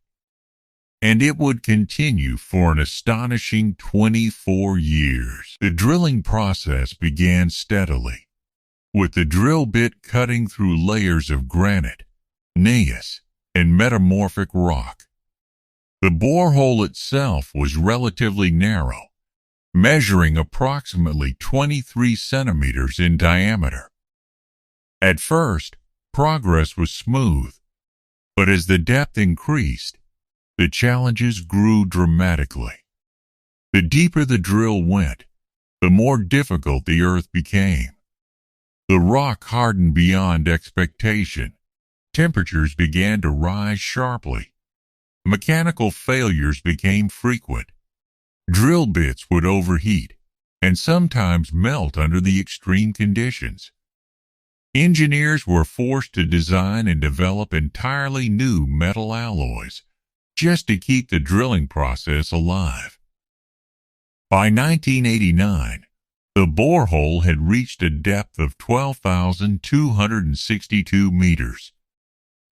and it would continue for an astonishing 24 years. The drilling process began steadily, with the drill bit cutting through layers of granite, gneiss, and metamorphic rock. The borehole itself was relatively narrow, measuring approximately 23 centimeters in diameter. At first, progress was smooth, but as the depth increased, the challenges grew dramatically. The deeper the drill went, the more difficult the earth became. The rock hardened beyond expectation. Temperatures began to rise sharply. Mechanical failures became frequent. Drill bits would overheat and sometimes melt under the extreme conditions. Engineers were forced to design and develop entirely new metal alloys just to keep the drilling process alive. By 1989, the borehole had reached a depth of 12,262 meters.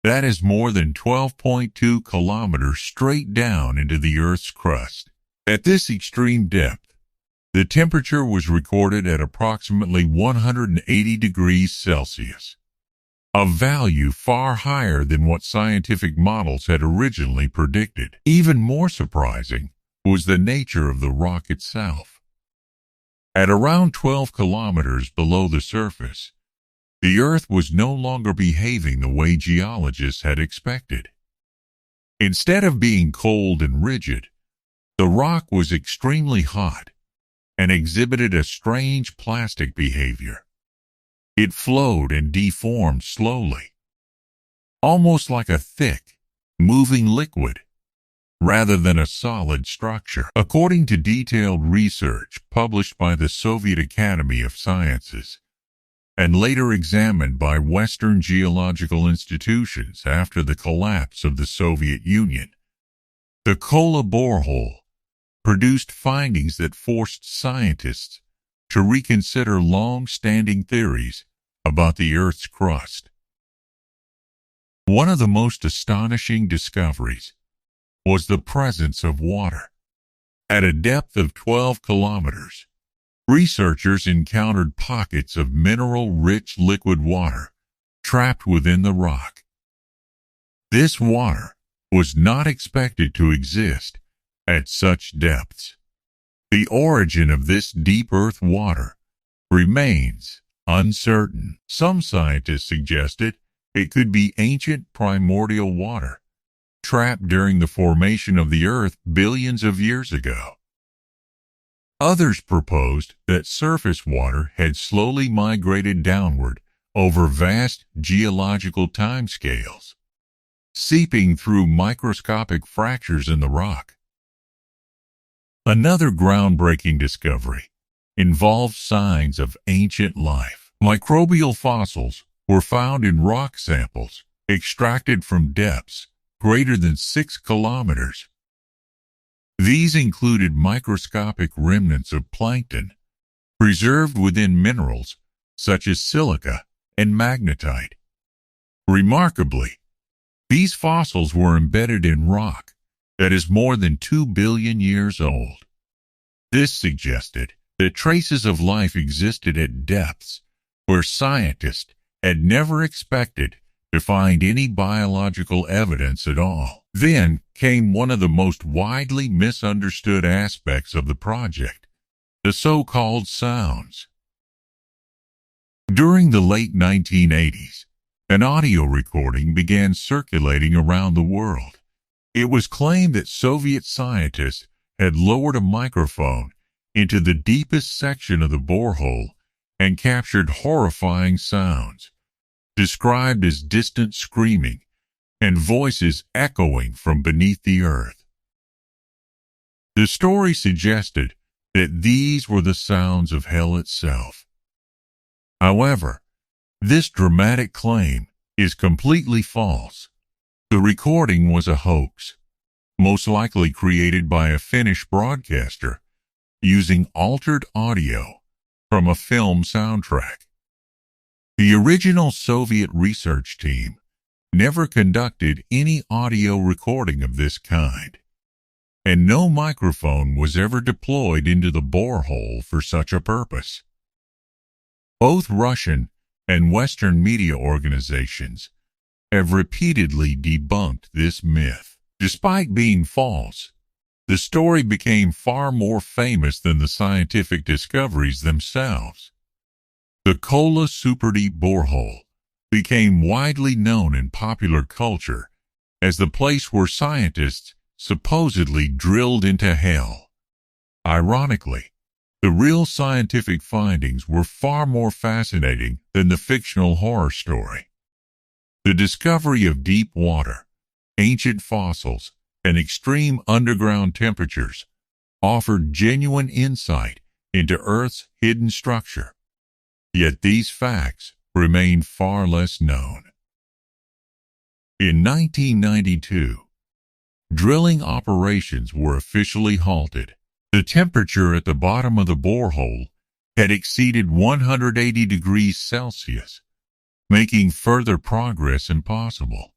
That is more than 12.2 kilometers straight down into the Earth's crust. At this extreme depth, the temperature was recorded at approximately 180 degrees Celsius, a value far higher than what scientific models had originally predicted. Even more surprising was the nature of the rock itself. At around 12 kilometers below the surface, the Earth was no longer behaving the way geologists had expected. Instead of being cold and rigid, the rock was extremely hot and exhibited a strange plastic behavior. It flowed and deformed slowly, almost like a thick, moving liquid, rather than a solid structure. According to detailed research published by the Soviet Academy of Sciences, and later examined by Western geological institutions after the collapse of the Soviet Union, the Kola borehole produced findings that forced scientists to reconsider long-standing theories about the Earth's crust. One of the most astonishing discoveries was the presence of water. At a depth of 12 kilometers, researchers encountered pockets of mineral-rich liquid water trapped within the rock. This water was not expected to exist at such depths. The origin of this deep earth water remains uncertain. Some scientists suggested it could be ancient primordial water, trapped during the formation of the Earth billions of years ago. Others proposed that surface water had slowly migrated downward over vast geological timescales, seeping through microscopic fractures in the rock. Another groundbreaking discovery involved signs of ancient life. Microbial fossils were found in rock samples extracted from depths greater than 6 kilometers. These included microscopic remnants of plankton preserved within minerals such as silica and magnetite. Remarkably, these fossils were embedded in rock that is more than 2 billion years old. This suggested that traces of life existed at depths where scientists had never expected to find any biological evidence at all. Then came one of the most widely misunderstood aspects of the project, the so-called sounds. During the late 1980s, an audio recording began circulating around the world. It was claimed that Soviet scientists had lowered a microphone into the deepest section of the borehole and captured horrifying sounds, described as distant screaming, and voices echoing from beneath the earth. The story suggested that these were the sounds of hell itself. However, this dramatic claim is completely false. The recording was a hoax, most likely created by a Finnish broadcaster using altered audio from a film soundtrack. The original Soviet research team never conducted any audio recording of this kind, and no microphone was ever deployed into the borehole for such a purpose. Both Russian and Western media organizations have repeatedly debunked this myth. Despite being false, the story became far more famous than the scientific discoveries themselves. The Kola Superdeep borehole became widely known in popular culture as the place where scientists supposedly drilled into hell. Ironically, the real scientific findings were far more fascinating than the fictional horror story. The discovery of deep water, ancient fossils, and extreme underground temperatures offered genuine insight into Earth's hidden structure. Yet these facts remain far less known. In 1992, drilling operations were officially halted. The temperature at the bottom of the borehole had exceeded 180 degrees Celsius, making further progress impossible.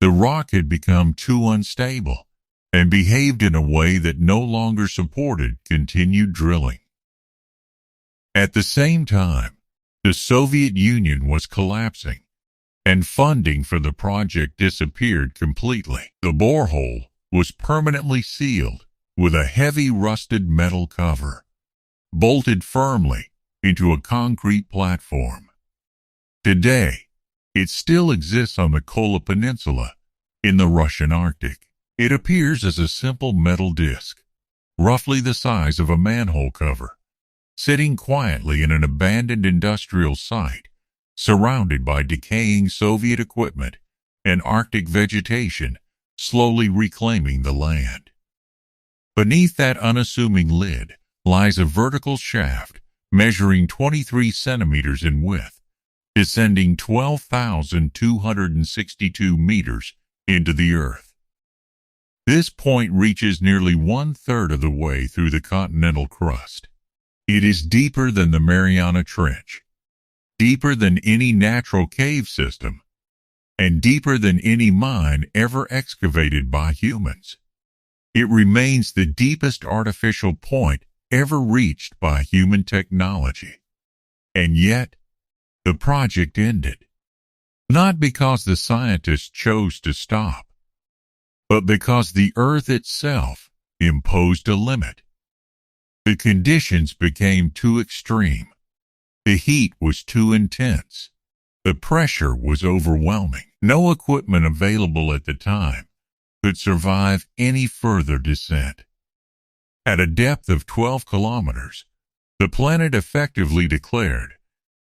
The rock had become too unstable and behaved in a way that no longer supported continued drilling. At the same time, the Soviet Union was collapsing, and funding for the project disappeared completely. The borehole was permanently sealed with a heavy rusted metal cover, bolted firmly into a concrete platform. Today, it still exists on the Kola Peninsula in the Russian Arctic. It appears as a simple metal disc, roughly the size of a manhole cover, sitting quietly in an abandoned industrial site, surrounded by decaying Soviet equipment and Arctic vegetation slowly reclaiming the land. Beneath that unassuming lid lies a vertical shaft measuring 23 centimeters in width, descending 12,262 meters into the earth. This point reaches nearly 1/3 of the way through the continental crust. It is deeper than the Mariana Trench, deeper than any natural cave system, and deeper than any mine ever excavated by humans. It remains the deepest artificial point ever reached by human technology. And yet, the project ended. Not because the scientists chose to stop, but because the Earth itself imposed a limit. The conditions became too extreme. The heat was too intense. The pressure was overwhelming. No equipment available at the time could survive any further descent. At a depth of 12 kilometers, the planet effectively declared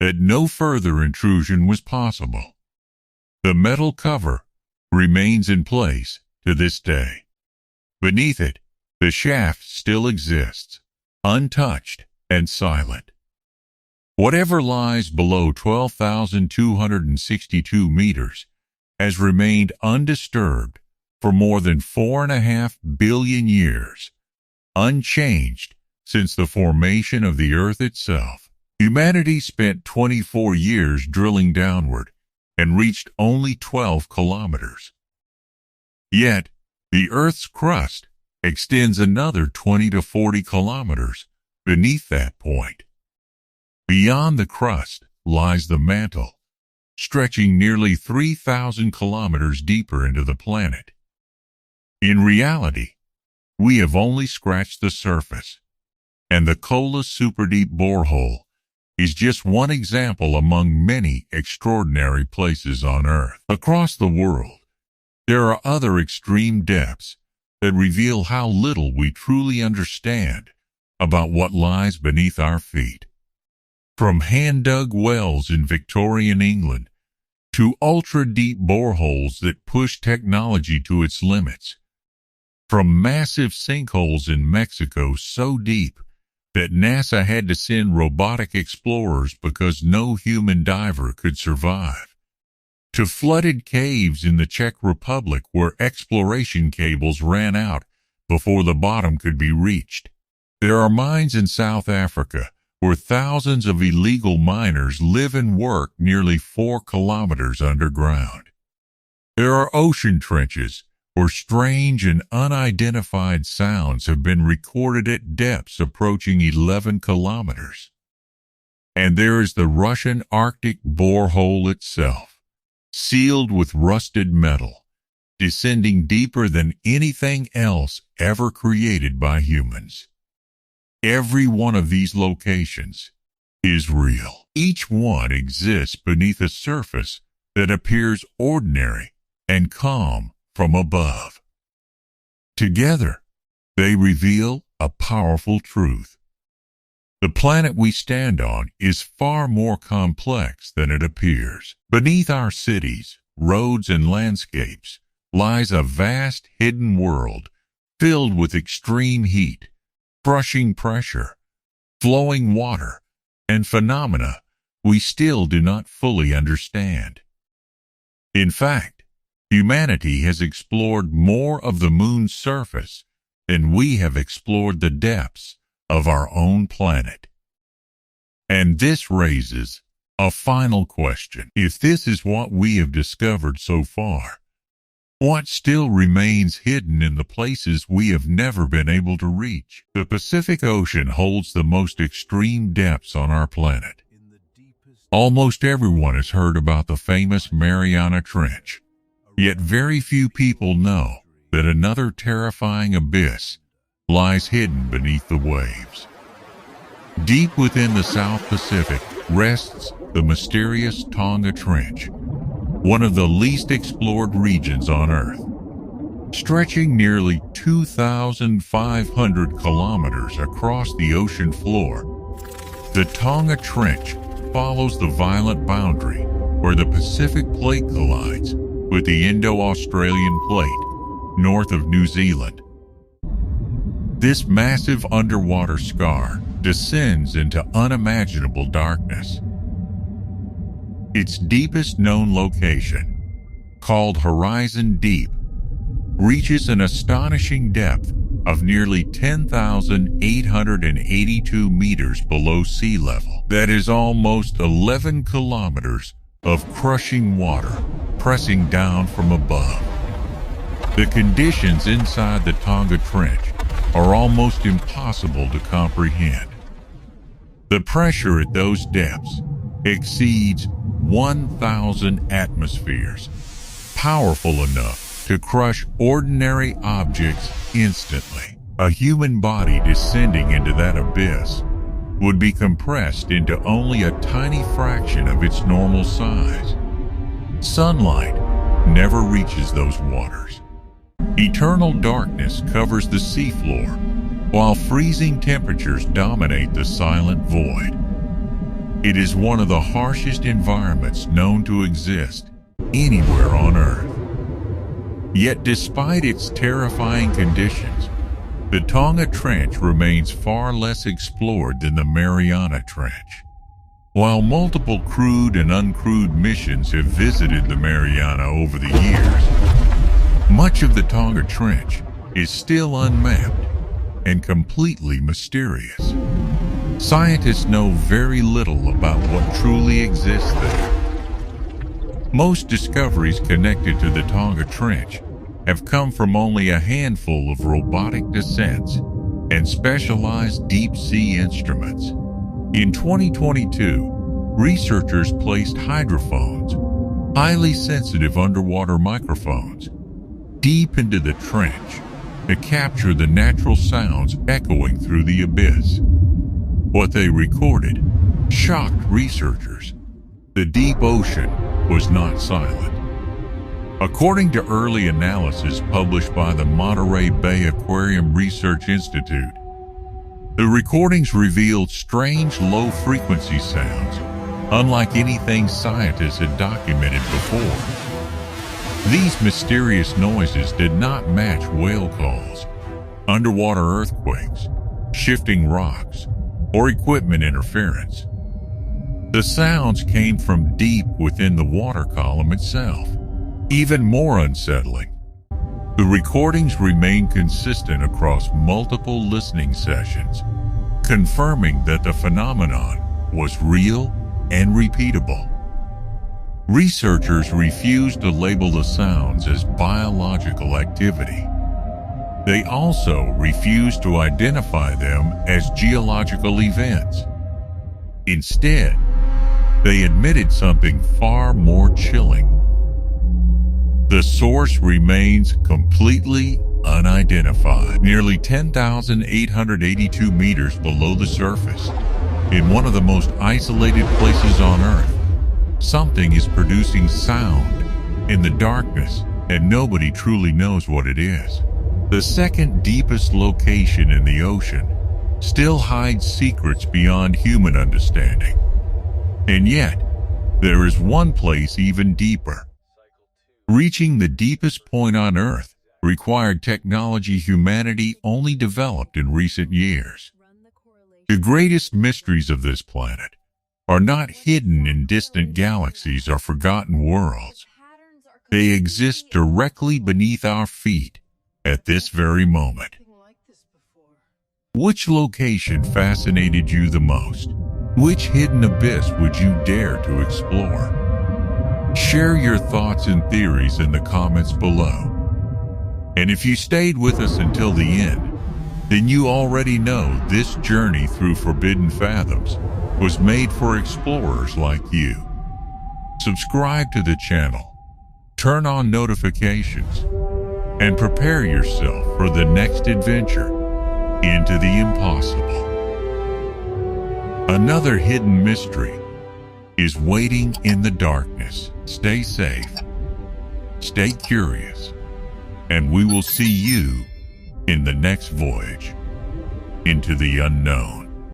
that no further intrusion was possible. The metal cover remains in place to this day. Beneath it, the shaft still exists, untouched and silent. Whatever lies below 12,262 meters has remained undisturbed for more than 4.5 billion years, unchanged since the formation of the Earth itself. Humanity spent 24 years drilling downward and reached only 12 kilometers. Yet, the Earth's crust extends another 20 to 40 kilometers beneath that point. Beyond the crust lies the mantle, stretching nearly 3,000 kilometers deeper into the planet. In reality, we have only scratched the surface, and the Kola Superdeep borehole is just one example among many extraordinary places on Earth. Across the world, there are other extreme depths that reveal how little we truly understand about what lies beneath our feet. From hand-dug wells in Victorian England to ultra-deep boreholes that push technology to its limits. From massive sinkholes in Mexico so deep that NASA had to send robotic explorers because no human diver could survive, to flooded caves in the Czech Republic where exploration cables ran out before the bottom could be reached. There are mines in South Africa where thousands of illegal miners live and work nearly 4 kilometers underground. There are ocean trenches where strange and unidentified sounds have been recorded at depths approaching 11 kilometers. And there is the Russian Arctic borehole itself, sealed with rusted metal, descending deeper than anything else ever created by humans. Every one of these locations is real. Each one exists beneath a surface that appears ordinary and calm from above. Together, they reveal a powerful truth. The planet we stand on is far more complex than it appears. Beneath our cities, roads, and landscapes lies a vast hidden world filled with extreme heat, crushing pressure, flowing water, and phenomena we still do not fully understand. In fact, humanity has explored more of the moon's surface than we have explored the depths of our own planet. And this raises a final question. If this is what we have discovered so far, what still remains hidden in the places we have never been able to reach? The Pacific Ocean holds the most extreme depths on our planet. Almost everyone has heard about the famous Mariana Trench, yet very few people know that another terrifying abyss lies hidden beneath the waves. Deep within the South Pacific rests the mysterious Tonga Trench, one of the least explored regions on Earth. Stretching nearly 2,500 kilometers across the ocean floor, the Tonga Trench follows the violent boundary where the Pacific Plate collides with the Indo-Australian Plate, north of New Zealand. This massive underwater scar descends into unimaginable darkness. Its deepest known location, called Horizon Deep, reaches an astonishing depth of nearly 10,882 meters below sea level. That is almost 11 kilometers of crushing water pressing down from above. The conditions inside the Tonga Trench are almost impossible to comprehend. The pressure at those depths exceeds 1,000 atmospheres, powerful enough to crush ordinary objects instantly. A human body descending into that abyss would be compressed into only a tiny fraction of its normal size. Sunlight never reaches those waters. Eternal darkness covers the seafloor, while freezing temperatures dominate the silent void. It is one of the harshest environments known to exist anywhere on Earth. Yet despite its terrifying conditions, the Tonga Trench remains far less explored than the Mariana Trench. While multiple crewed and uncrewed missions have visited the Mariana over the years, much of the Tonga Trench is still unmapped and completely mysterious. Scientists know very little about what truly exists there. Most discoveries connected to the Tonga Trench have come from only a handful of robotic descents and specialized deep-sea instruments. In 2022, researchers placed hydrophones, highly sensitive underwater microphones, deep into the trench to capture the natural sounds echoing through the abyss. What they recorded shocked researchers. The deep ocean was not silent. According to early analysis published by the Monterey Bay Aquarium Research Institute, the recordings revealed strange low-frequency sounds unlike anything scientists had documented before. These mysterious noises did not match whale calls, underwater earthquakes, shifting rocks, or equipment interference. The sounds came from deep within the water column itself. Even more unsettling, the recordings remained consistent across multiple listening sessions, confirming that the phenomenon was real and repeatable. Researchers refused to label the sounds as biological activity. They also refused to identify them as geological events. Instead, they admitted something far more chilling. The source remains completely unidentified, nearly 10,882 meters below the surface. In one of the most isolated places on Earth, something is producing sound in the darkness, and nobody truly knows what it is. The second deepest location in the ocean still hides secrets beyond human understanding. And yet, there is one place even deeper. Reaching the deepest point on Earth required technology humanity only developed in recent years. The greatest mysteries of this planet are not hidden in distant galaxies or forgotten worlds. They exist directly beneath our feet at this very moment. Which location fascinated you the most? Which hidden abyss would you dare to explore? Share your thoughts and theories in the comments below. And if you stayed with us until the end, then you already know this journey through Forbidden Fathoms was made for explorers like you. Subscribe to the channel, turn on notifications, and prepare yourself for the next adventure into the impossible. Another hidden mystery is waiting in the darkness. Stay safe, stay curious, and we will see you in the next voyage into the unknown.